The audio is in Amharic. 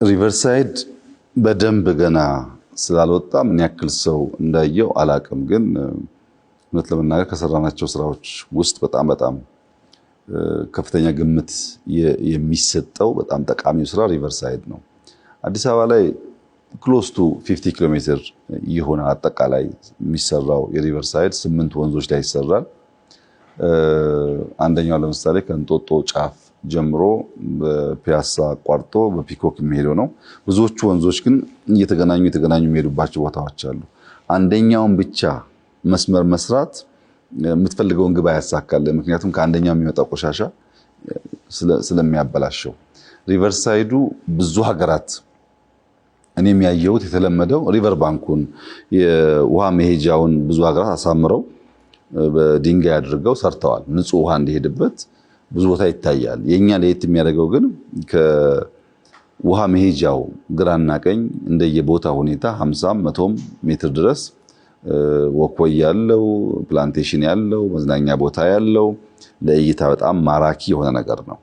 ሪቨርሳይድ በደንብ ገና ስላልወጣ ምን ያክል ሰው እንዳየው አላቅም። ግን እውነት ለመናገር ከሰራናቸው ስራዎች ውስጥ በጣም ከፍተኛ ግምት የሚሰጠው በጣም ጠቃሚው ስራ ሪቨርሳይድ ነው። አዲስ አበባ ላይ ክሎስ ቱ 50 ኪሎ ሜትር የሆነ አጠቃላይ የሚሰራው የሪቨርሳይድ 8 ወንዞች ላይ ይሰራል። አንደኛው ለምሳሌ ከእንጦጦ ጫፍ ጀምሮ በፒያሳ አቋርጦ በፒኮክ የሚሄደው ነው። ብዙዎቹ ወንዞች ግን እየተገናኙ የሚሄዱባቸው ቦታዎች አሉ። አንደኛውን ብቻ መስመር መስራት የምትፈልገውን ግብ ያሳካል። ምክንያቱም ከአንደኛው የሚመጣ ቆሻሻ ስለሚያበላሸው ሪቨርሳይዱ ብዙ ሀገራት እኔም ያየሁት የተለመደው ሪቨር ባንኩን የውሃ መሄጃውን ብዙ ሀገራት አሳምረው በድንጋይ አድርገው ሰርተዋል። ንጹህ ውሃ እንዲሄድበት ብዙ ቦታ ይታያል። የኛ ለየት የሚያደርገው ግን ከውሃ መሄጃው ግራና ቀኝ እንደየቦታ ሁኔታ 50 100 ሜትር ድረስ ወክወይ ያለው ፕላንቴሽን ያለው መዝናኛ ቦታ ያለው ለእይታ በጣም ማራኪ የሆነ ነገር ነው።